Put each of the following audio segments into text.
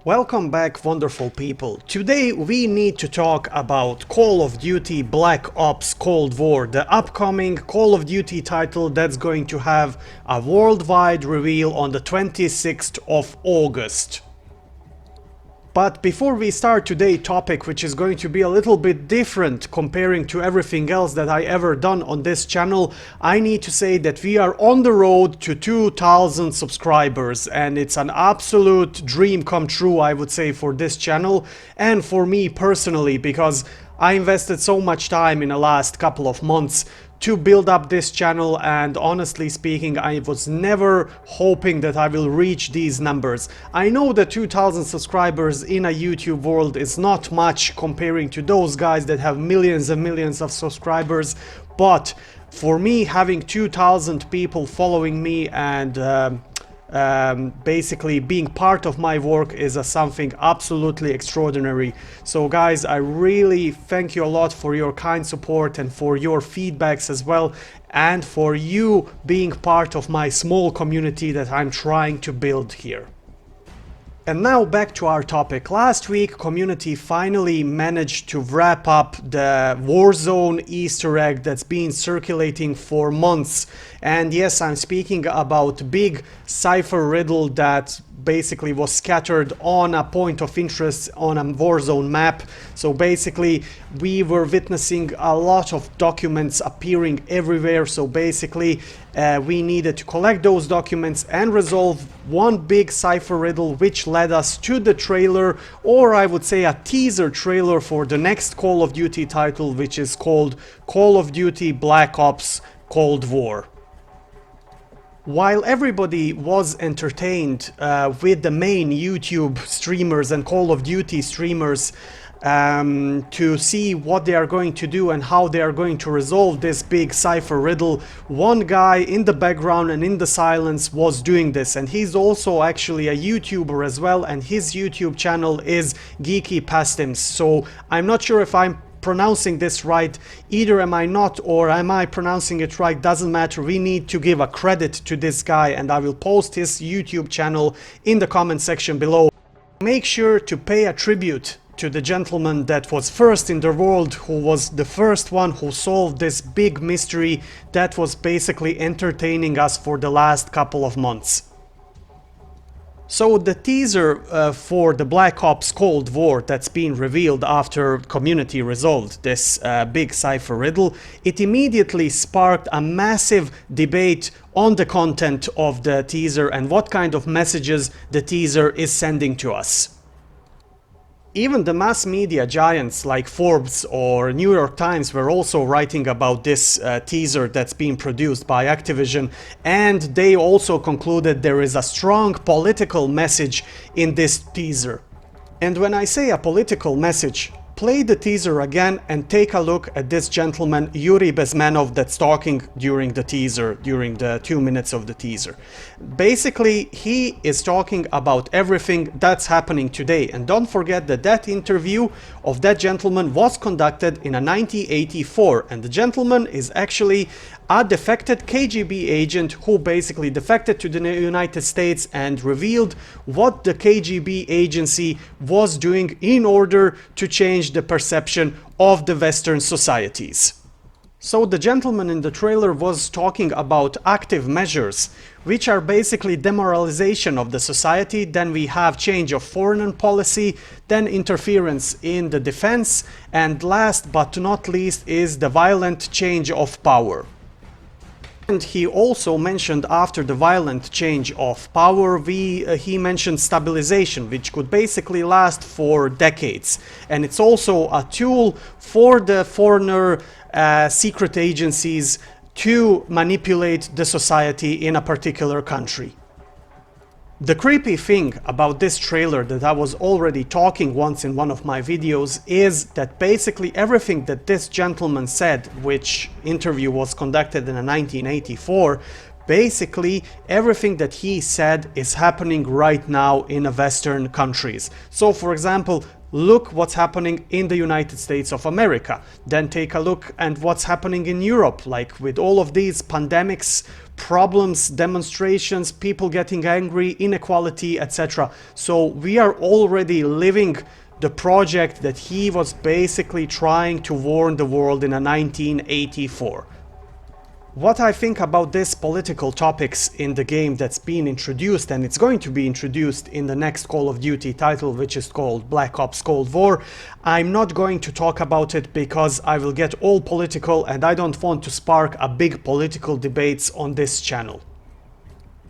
Welcome back, wonderful people. Today we need to talk about Call of Duty Black Ops Cold War, the upcoming Call of Duty title that's going to have a worldwide reveal on the 26th of August. But before we start today's topic, which is going to be a little bit different comparing to everything else that I ever done on this channel, I need to say that we are on the road to 2,000 subscribers, and it's an absolute dream come true, I would say, for this channel and for me personally, because I invested so much time in the last couple of months to build up this channel, and honestly speaking, I was never hoping that I will reach these numbers. I know that 2,000 subscribers in a YouTube world is not much comparing to those guys that have millions and millions of subscribers, but for me, having 2,000 people following me and basically being part of my work is something absolutely extraordinary. So guys, I really thank you a lot for your kind support and for your feedbacks as well, and for you being part of my small community that I'm trying to build here. And now back to our topic. Last week, community finally managed to wrap up the Warzone Easter egg that's been circulating for months. And yes, I'm speaking about big cipher riddle that basically was scattered on a point of interest on a Warzone map. So basically we were witnessing a lot of documents appearing everywhere. So basically we needed to collect those documents and resolve one big cipher riddle, which led us to the trailer, or I would say a teaser trailer for the next Call of Duty title, which is called Call of Duty Black Ops Cold War. While everybody was entertained with the main YouTube streamers and Call of Duty streamers to see what they are going to do and how they are going to resolve this big cipher riddle, one guy in the background and in the silence was doing this, and he's also actually a YouTuber as well, and his YouTube channel is Geeky Pastims. So I'm not sure if I'm pronouncing this right, either am I not or am I pronouncing it right, doesn't matter. We need to give a credit to this guy, and I will post his YouTube channel in the comment section below. Make sure to pay a tribute to the gentleman that was first in the world, who was the first one who solved this big mystery that was basically entertaining us for the last couple of months. So the teaser for the Black Ops Cold War that's been revealed after community resolved this big cipher riddle, it immediately sparked a massive debate on the content of the teaser and what kind of messages the teaser is sending to us. Even the mass media giants like Forbes or New York Times were also writing about this teaser that's being produced by Activision, and they also concluded there is a strong political message in this teaser. And when I say a political message, play the teaser again and take a look at this gentleman Yuri Bezmenov that's talking during the teaser, during the 2 minutes of the teaser. Basically, he is talking about everything that's happening today. And don't forget that that interview of that gentleman was conducted in 1984, and the gentleman is actually a defected KGB agent who basically defected to the United States and revealed what the KGB agency was doing in order to change the perception of the Western societies. So the gentleman in the trailer was talking about active measures, which are basically demoralization of the society. Then we have change of foreign policy, then interference in the defense, and last but not least is the violent change of power. And he also mentioned after the violent change of power, he mentioned stabilization, which could basically last for decades. And it's also a tool for the foreigner secret agencies to manipulate the society in a particular country. The creepy thing about this trailer that I was already talking once in one of my videos is that basically everything that this gentleman said, which interview was conducted in 1984, basically everything that he said is happening right now in Western countries. So for example, look what's happening in the United States of America. Then take a look at what's happening in Europe, like with all of these pandemics, problems, demonstrations, people getting angry, inequality, etc. So we are already living the project that he was basically trying to warn the world in 1984. What I think about these political topics in the game that's been introduced, and it's going to be introduced in the next Call of Duty title, which is called Black Ops Cold War, I'm not going to talk about it because I will get all political and I don't want to spark a big political debates on this channel.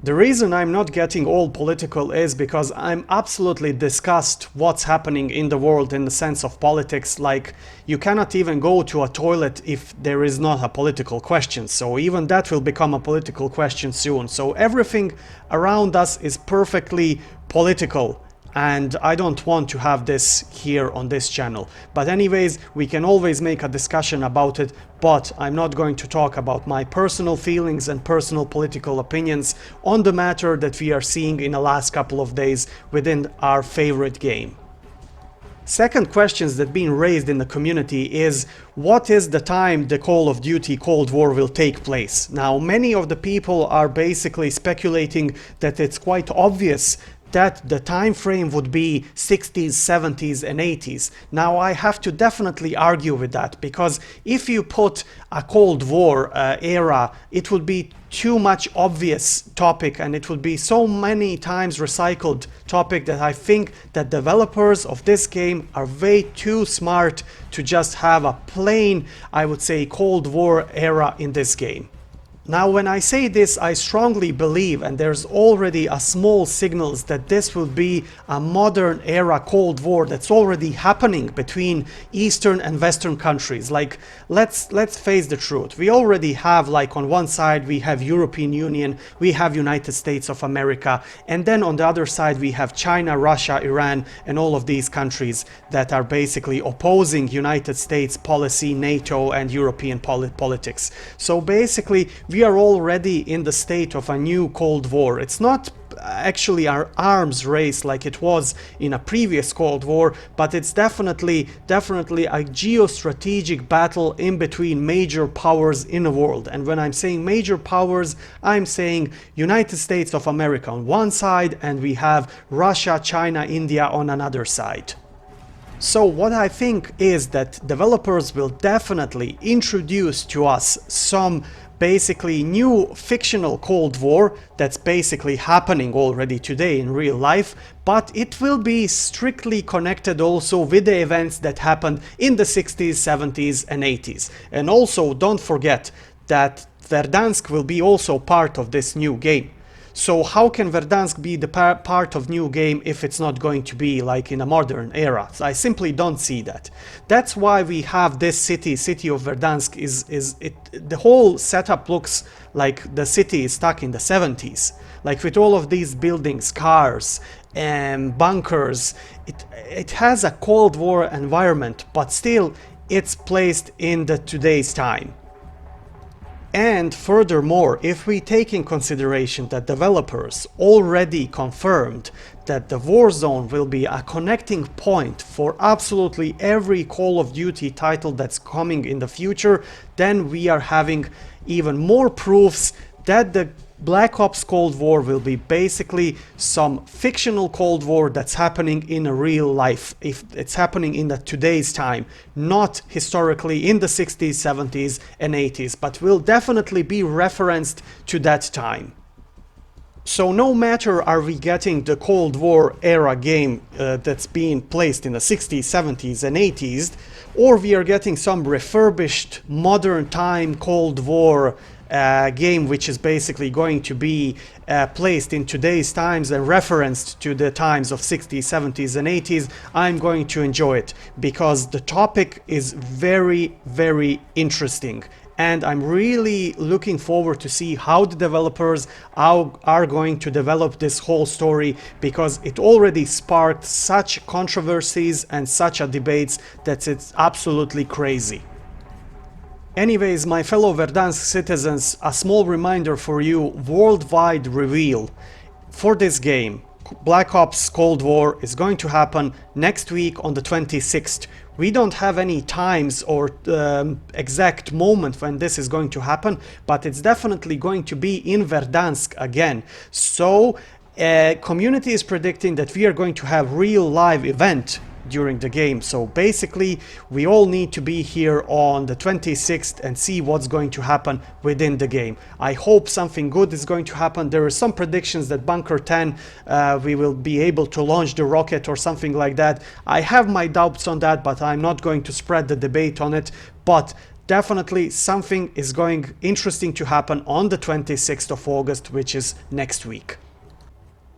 The reason I'm not getting all political is because I'm absolutely disgust what's happening in the world in the sense of politics. Like, you cannot even go to a toilet if there is not a political question, so even that will become a political question soon. So everything around us is perfectly political, and I don't want to have this here on this channel. But anyways, we can always make a discussion about it, but I'm not going to talk about my personal feelings and personal political opinions on the matter that we are seeing in the last couple of days within our favorite game. Second questions that been raised in the community is, what is the time the Call of Duty Cold War will take place? Now, many of the people are basically speculating that it's quite obvious that the time frame would be 60s, 70s and 80s. Now, I have to definitely argue with that, because if you put a Cold War era, it would be too much obvious topic, and it would be so many times recycled topic that I think that developers of this game are way too smart to just have a plain, I would say, Cold War era in this game. Now, when I say this, I strongly believe, and there's already a small signals that this will be a modern era Cold War that's already happening between Eastern and Western countries. Like, let's face the truth. We already have, like, on one side we have European Union, we have United States of America, and then on the other side we have China, Russia, Iran, and all of these countries that are basically opposing United States policy, NATO, and European politics. So basically, we are already in the state of a new Cold War. It's not actually our arms race like it was in a previous Cold War, but it's definitely a geostrategic battle in between major powers in the world. And when I'm saying major powers, I'm saying United States of America on one side, and we have Russia, China, India on another side. So what I think is that developers will definitely introduce to us some basically new fictional Cold War that's basically happening already today in real life, but it will be strictly connected also with the events that happened in the 60s, 70s and 80s. And also don't forget that Verdansk will be also part of this new game. So how can Verdansk be the part of new game if it's not going to be like in a modern era? So I simply don't see that. That's why we have this city of Verdansk. The whole setup looks like the city is stuck in the 70s. Like with all of these buildings, cars and bunkers, it has a Cold War environment, but still it's placed in the today's time. And furthermore, if we take in consideration that developers already confirmed that the Warzone will be a connecting point for absolutely every Call of Duty title that's coming in the future, then we are having even more proofs that the Black Ops Cold War will be basically some fictional Cold War that's happening in a real life. If it's happening in the today's time, not historically in the 60s, 70s and 80s, but will definitely be referenced to that time. So no matter are we getting the Cold War era game that's being placed in the 60s, 70s and 80s, or we are getting some refurbished modern time Cold War game which is basically going to be placed in today's times and referenced to the times of 60s, 70s and 80s, I'm going to enjoy it because the topic is very, very interesting. And I'm really looking forward to see how the developers are going to develop this whole story, because it already sparked such controversies and such a debates that it's absolutely crazy. Anyways, my fellow Verdansk citizens, a small reminder for you: worldwide reveal for this game, Black Ops Cold War is going to happen next week on the 26th. We don't have any times or exact moment when this is going to happen, but it's definitely going to be in Verdansk again. So community is predicting that we are going to have real live event during the game. So basically we all need to be here on the 26th and see what's going to happen within the game. I hope something good is going to happen. There are some predictions that Bunker 10 we will be able to launch the rocket or something like that. I have my doubts on that, but I'm not going to spread the debate on it. But definitely something is going interesting to happen on the 26th of August, which is next week.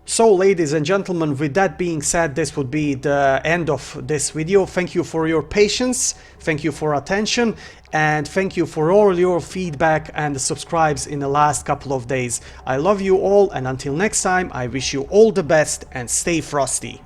So ladies and gentlemen, with that being said, this would be the end of this video. Thank you for your patience, thank you for attention, and thank you for all your feedback and the subscribes in the last couple of days. I love you all, and until next time, I wish you all the best and stay frosty.